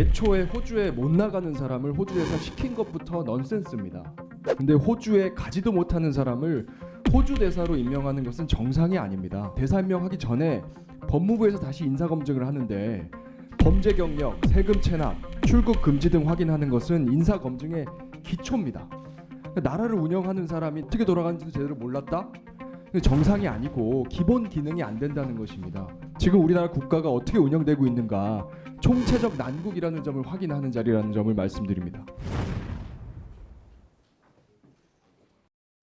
애초에 호주에 못 나가는 사람을 호주에서 시킨 것부터 넌센스입니다. 근데 호주에 가지도 못하는 사람을 호주 대사로 임명하는 것은 정상이 아닙니다. 대사 임명하기 전에 법무부에서 다시 인사검증을 하는데 범죄 경력, 세금 체납, 출국 금지 등 확인하는 것은 인사검증의 기초입니다. 나라를 운영하는 사람이 어떻게 돌아가는지도 제대로 몰랐다? 정상이 아니고 기본 기능이 안 된다는 것입니다. 지금 우리나라 국가가 어떻게 운영되고 있는가 총체적 난국이라는 점을 확인하는 자리라는 점을 말씀드립니다.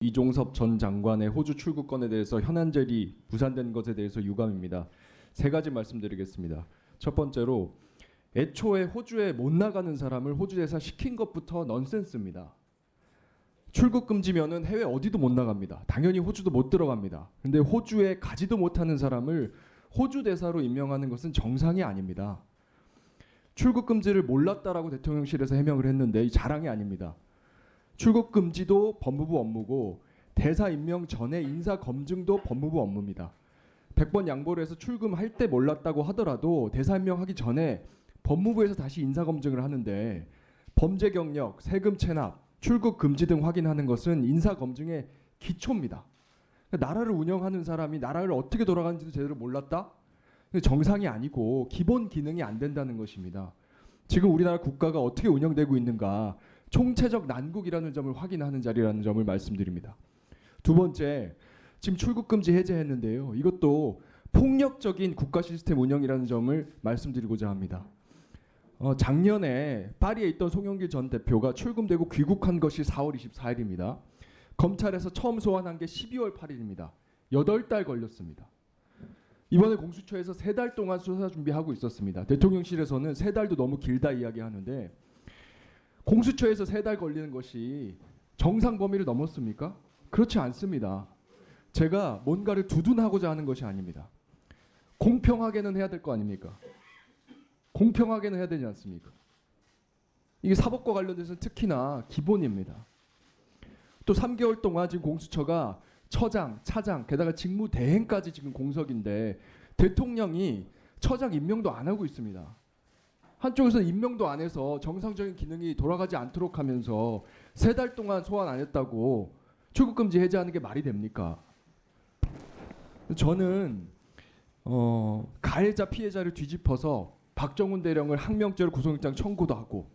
이종섭 전 장관의 호주 출국권에 대해서 현안젤이 무산된 것에 대해서 유감입니다. 세 가지 말씀드리겠습니다. 첫 번째로 애초에 호주에 못 나가는 사람을 호주 대사 시킨 것부터 넌센스입니다. 출국 금지면은 해외 어디도 못 나갑니다. 당연히 호주도 못 들어갑니다. 근데 호주에 가지도 못하는 사람을 호주 대사로 임명하는 것은 정상이 아닙니다. 출국 금지를 몰랐다라고 대통령실에서 해명을 했는데 이 자랑이 아닙니다. 출국 금지도 법무부 업무고 대사 임명 전에 인사 검증도 법무부 업무입니다. 100번 양보를 해서 출금할 때 몰랐다고 하더라도 대사 임명하기 전에 법무부에서 다시 인사 검증을 하는데 범죄 경력, 세금 체납, 출국 금지 등 확인하는 것은 인사 검증의 기초입니다. 나라를 운영하는 사람이 나라를 어떻게 돌아가는지도 제대로 몰랐다? 정상이 아니고 기본 기능이 안 된다는 것입니다. 지금 우리나라 국가가 어떻게 운영되고 있는가 총체적 난국이라는 점을 확인하는 자리라는 점을 말씀드립니다. 두 번째, 지금 출국 금지 해제했는데요. 이것도 폭력적인 국가 시스템 운영이라는 점을 말씀드리고자 합니다. 작년에 파리에 있던 송영길 전 대표가 출금되고 귀국한 것이 4월 24일입니다. 검찰에서 처음 소환한 게 12월 8일입니다. 8달 걸렸습니다. 이번에 공수처에서 3달 동안 수사 준비하고 있었습니다. 대통령실에서는 3달도 너무 길다 이야기하는데 공수처에서 3달 걸리는 것이 정상 범위를 넘었습니까? 그렇지 않습니다. 제가 뭔가를 두둔하고자 하는 것이 아닙니다. 공평하게는 해야 될 거 아닙니까? 공평하게는 해야 되지 않습니까? 이게 사법과 관련돼서는 특히나 기본입니다. 또 3개월 동안 지금 공수처가 처장, 차장, 게다가 직무대행까지 지금 공석인데 대통령이 처장 임명도 안 하고 있습니다. 한쪽에서 임명도 안 해서 정상적인 기능이 돌아가지 않도록 하면서 3달 동안 소환 안 했다고 출국금지 해제하는 게 말이 됩니까? 저는 가해자 피해자를 뒤집어서 박정훈 대령을 항명죄로 구속영장 청구도 하고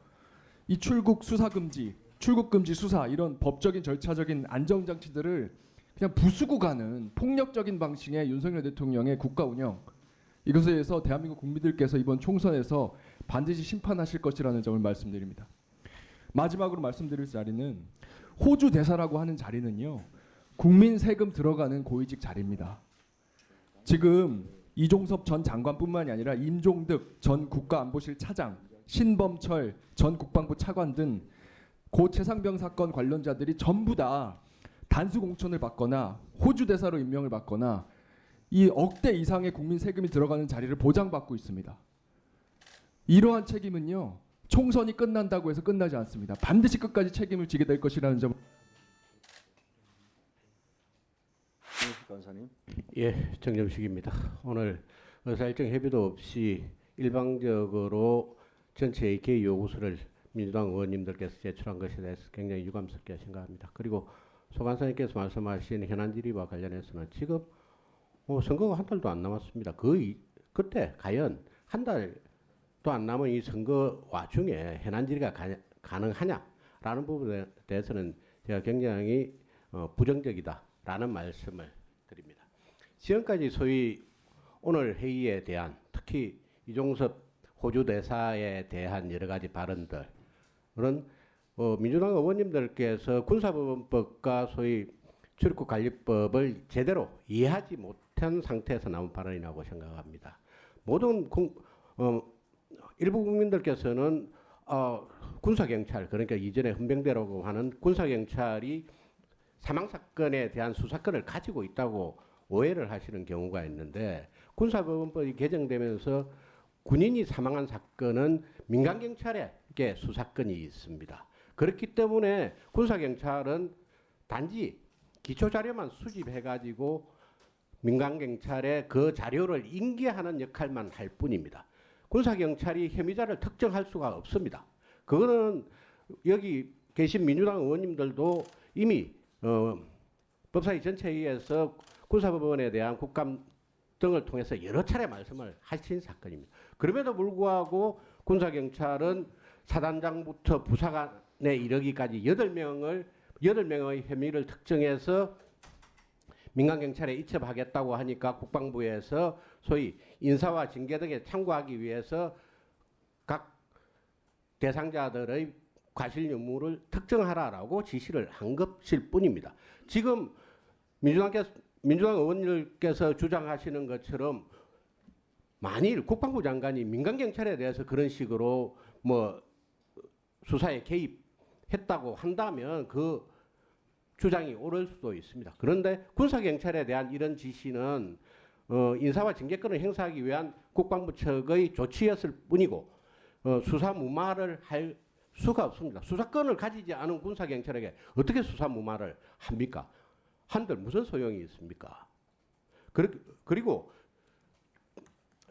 이 출국 수사 금지, 출국 금지 수사 이런 법적인 절차적인 안정장치들을 그냥 부수고 가는 폭력적인 방식의 윤석열 대통령의 국가 운영 이것에 대해서 대한민국 국민들께서 이번 총선에서 반드시 심판하실 것이라는 점을 말씀드립니다. 마지막으로 말씀드릴 자리는 호주 대사라고 하는 자리는요. 국민 세금 들어가는 고위직 자리입니다. 지금 이종섭 전 장관뿐만이 아니라 임종득 전 국가안보실 차장, 신범철 전 국방부 차관 등 고 최상병 사건 관련자들이 전부 다 단수 공천을 받거나 호주 대사로 임명을 받거나 이 억대 이상의 국민 세금이 들어가는 자리를 보장받고 있습니다. 이러한 책임은요. 총선이 끝난다고 해서 끝나지 않습니다. 반드시 끝까지 책임을 지게 될 것이라는 점. 변호사님. 예, 정점식입니다. 오늘 의사일정 협의도 없이 일방적으로 전체의 개의 요구서를 민주당 의원님들께서 제출한 것에 대해서 굉장히 유감스럽게 생각합니다. 그리고 소 간사님께서 말씀하신 현안 질의와 관련해서는 지금 선거가 한 달도 안 남았습니다. 그때 과연 한 달도 안 남은 이 선거 와중에 현안 질의가 가능하냐라는 부분에 대해서는 제가 굉장히 부정적이다라는 말씀을 드립니다. 지금까지 소위 오늘 회의에 대한 특히 이종섭 호주 대사에 대한 여러 가지 발언들은 민주당 의원님들께서 군사법원법과 소위 출입국관리법을 제대로 이해하지 못한 상태에서 나온 발언이라고 생각합니다. 모든 일부 국민들께서는 군사경찰 그러니까 이전에 헌병대라고 하는 군사경찰이 사망사건에 대한 수사권을 가지고 있다고 오해를 하시는 경우가 있는데 군사법원법이 개정되면서 군인이 사망한 사건은 민간경찰에게 수사권이 있습니다. 그렇기 때문에 군사경찰은 단지 기초자료만 수집해가지고 민간경찰에 그 자료를 인계하는 역할만 할 뿐입니다. 군사경찰이 혐의자를 특정할 수가 없습니다. 그거는 여기 계신 민주당 의원님들도 이미 법사위 전체회의에서 군사법원에 대한 국감 등을 통해서 여러 차례 말씀을 하신 사건입니다. 그럼에도 불구하고 군사경찰은 사단장부터 부사관에 이르기까지 8명의 혐의를 특정해서 민간경찰에 이첩하겠다고 하니까 국방부에서 소위 인사와 징계 등에 참고하기 위해서 각 대상자들의 과실 유무를 특정하라라고 지시를 한 것일 뿐입니다. 지금 민주당 의원님께서 주장하시는 것처럼 만일 국방부 장관이 민간경찰에 대해서 그런 식으로 뭐 수사에 개입했다고 한다면 그 주장이 옳을 수도 있습니다. 그런데 군사경찰에 대한 이런 지시는 인사와 징계권을 행사하기 위한 국방부 측의 조치였을 뿐이고 수사 무마를 할 수가 없습니다. 수사권을 가지지 않은 군사경찰에게 어떻게 수사 무마를 합니까? 한들 무슨 소용이 있습니까? 그리고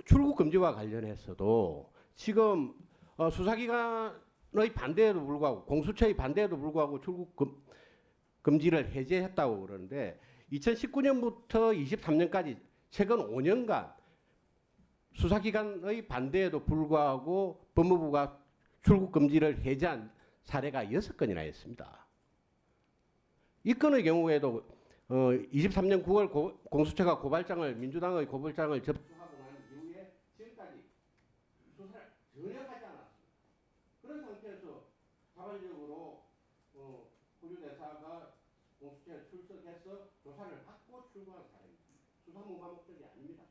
출국 금지와 관련해서도 지금 수사기관의 반대에도 불구하고 공수처의 반대에도 불구하고 출국 금지를 해제했다고 그러는데 2019년부터 23년까지 최근 5년간 수사기관의 반대에도 불구하고 법무부가 출국 금지를 해제한 사례가 6건이나 있습니다. 이 건의 경우에도 23년 9월 공수처가 민주당의 고발장을 접수하고 난 이후에 지금까지 수사를 전혀 하지 않았습니다. 그런 상태에서 자발적으로 후주대사가 공수처에 출석해서 조사를 받고 출국한 사례입니다. 수사 무마 목적이 아닙니다.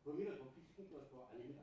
범인을 도피시킨 것도 아닙니다.